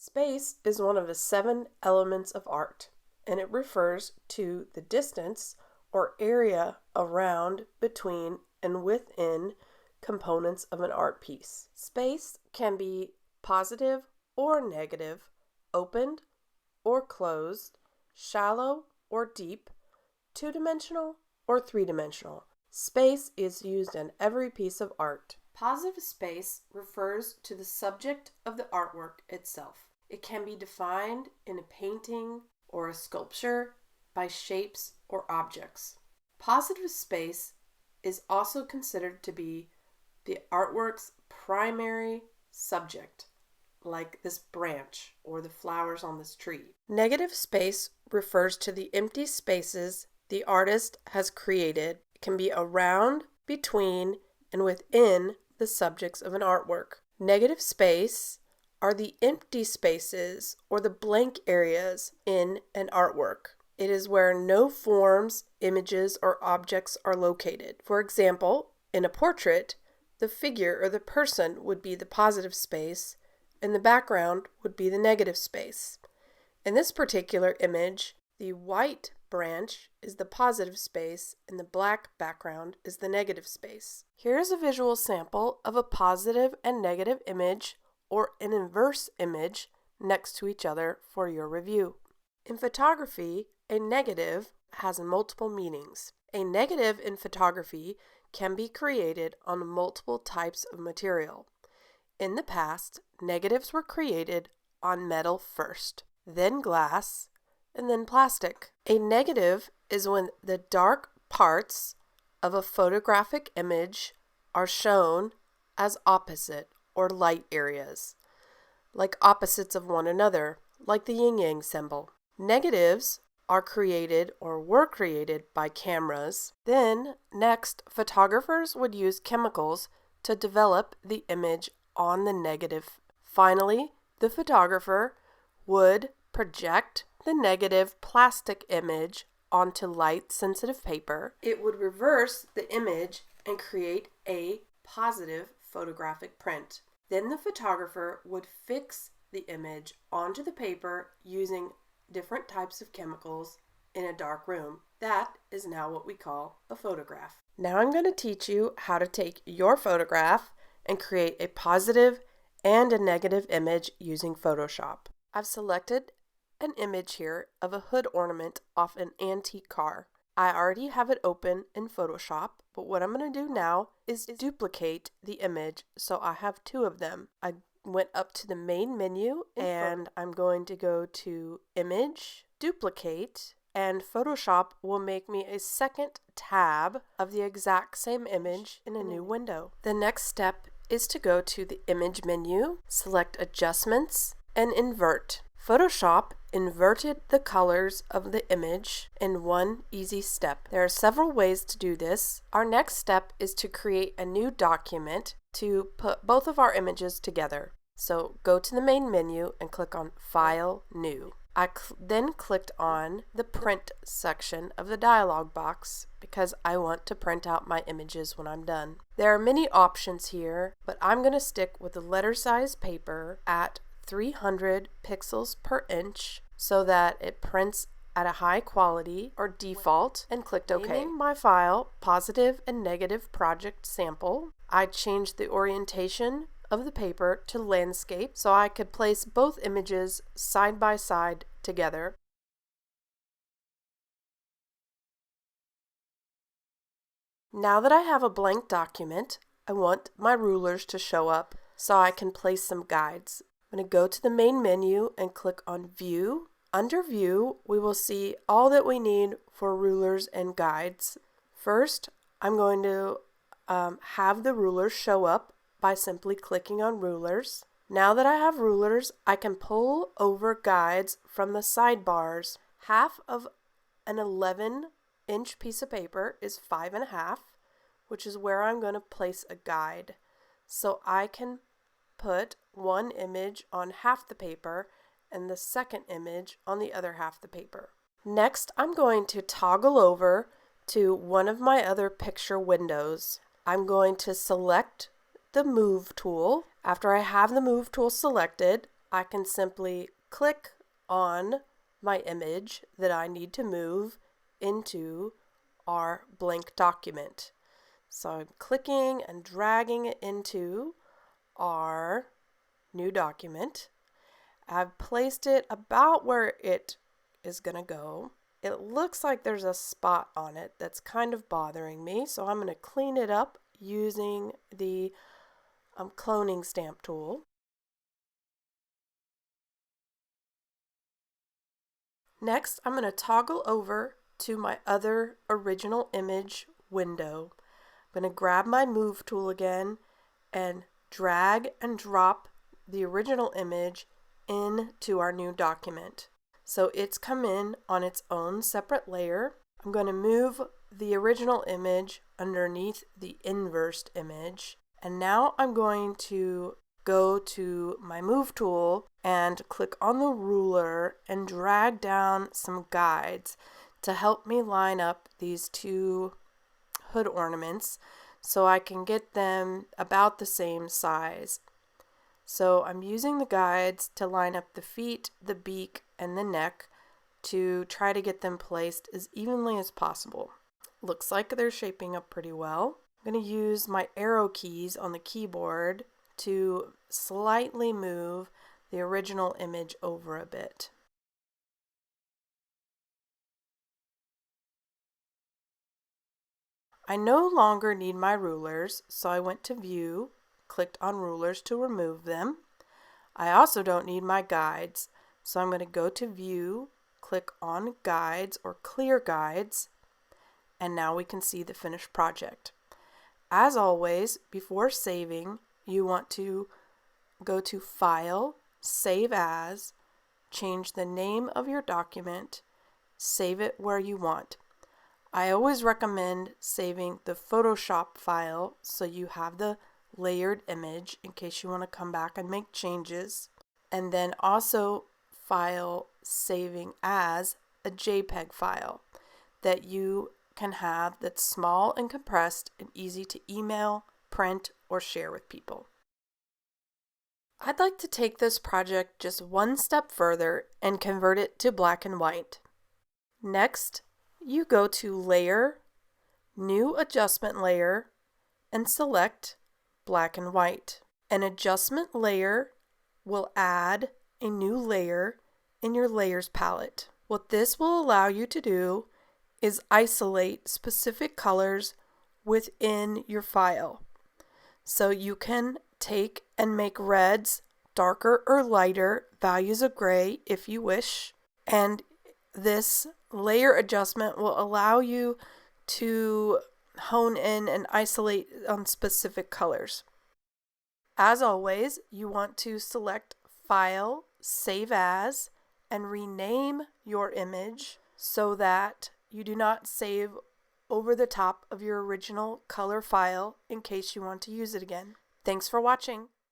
Space is one of the 7 elements of art, and it refers to the distance or area around, between, and within components of an art piece. Space can be positive or negative, opened or closed, shallow or deep, two-dimensional or three-dimensional. Space is used in every piece of art. Positive space refers to the subject of the artwork itself. It can be defined in a painting or a sculpture by shapes or objects. Positive space is also considered to be the artwork's primary subject, like this branch or the flowers on this tree. Negative space refers to the empty spaces the artist has created. It can be around, between, and within the subjects of an artwork. Negative space are the empty spaces or the blank areas in an artwork. It is where no forms, images, or objects are located. For example, in a portrait, the figure or the person would be the positive space, and the background would be the negative space. In this particular image, the white branch is the positive space and the black background is the negative space. Here is a visual sample of a positive and negative image or an inverse image next to each other for your review. In photography, a negative has multiple meanings. A negative in photography can be created on multiple types of material. In the past, negatives were created on metal first, then glass, and then plastic. A negative is when the dark parts of a photographic image are shown as opposite or light areas, like opposites of one another, like the yin-yang symbol. Negatives are created or were created by cameras. Then, next, photographers would use chemicals to develop the image on the negative. Finally, the photographer would project the negative plastic image onto light-sensitive paper. It would reverse the image and create a positive photographic print. Then the photographer would fix the image onto the paper using different types of chemicals in a dark room. That is now what we call a photograph. Now I'm going to teach you how to take your photograph and create a positive and a negative image using Photoshop. I've selected an image here of a hood ornament off an antique car. I already have it open in Photoshop, but what I'm going to do now is duplicate the image, so I have 2 of them. I went up to the main menu and I'm going to go to Image, Duplicate, and Photoshop will make me a second tab of the exact same image in a new window. The next step is to go to the Image menu, select Adjustments, and Invert. Photoshop inverted the colors of the image in one easy step. There are several ways to do this. Our next step is to create a new document to put both of our images together. So go to the main menu and click on File, New. I then clicked on the Print section of the dialog box because I want to print out my images when I'm done. There are many options here, but I'm going to stick with the letter size paper at 300 pixels per inch so that it prints at a high quality or default, and clicked OK. Naming my file Positive and Negative Project Sample. I changed the orientation of the paper to landscape so I could place both images side by side together. Now that I have a blank document, I want my rulers to show up so I can place some guides. I'm going to go to the main menu and click on View. Under View, we will see all that we need for rulers and guides. First, I'm going to have the rulers show up by simply clicking on Rulers. Now that I have rulers, I can pull over guides from the sidebars. Half of an 11-inch piece of paper is 5.5, which is where I'm going to place a guide. So I can put one image on half the paper and the second image on the other half the paper. Next, I'm going to toggle over to one of my other picture windows. I'm going to select the Move tool. After I have the Move tool selected, I can simply click on my image that I need to move into our blank document. So I'm clicking and dragging it into our new document. I've placed it about where it is going to go. It looks like there's a spot on it that's kind of bothering me, so I'm going to clean it up using the cloning stamp tool. Next, I'm going to toggle over to my other original image window. I'm going to grab my move tool again and drag and drop the original image into our new document. So it's come in on its own separate layer. I'm going to move the original image underneath the inversed image. And now I'm going to go to my move tool and click on the ruler and drag down some guides to help me line up these two hood ornaments so I can get them about the same size. So I'm using the guides to line up the feet, the beak, and the neck to try to get them placed as evenly as possible. Looks like they're shaping up pretty well. I'm going to use my arrow keys on the keyboard to slightly move the original image over a bit. I no longer need my rulers, so I went to View, clicked on Rulers to remove them. I also don't need my guides, so I'm going to go to View, click on Guides or Clear Guides, and now we can see the finished project. As always, before saving, you want to go to File, Save As, change the name of your document, save it where you want. I always recommend saving the Photoshop file so you have the layered image in case you want to come back and make changes. And then also file saving as a JPEG file that you can have that's small and compressed and easy to email, print, or share with people. I'd like to take this project just one step further and convert it to black and white. Next, you go to Layer, New Adjustment Layer, and select Black and White. An adjustment layer will add a new layer in your layers palette. What this will allow you to do is isolate specific colors within your file. So you can take and make reds darker or lighter, values of gray if you wish, and this layer adjustment will allow you to hone in and isolate on specific colors. As always, you want to select File, Save As, and rename your image so that you do not save over the top of your original color file in case you want to use it again. Thanks for watching.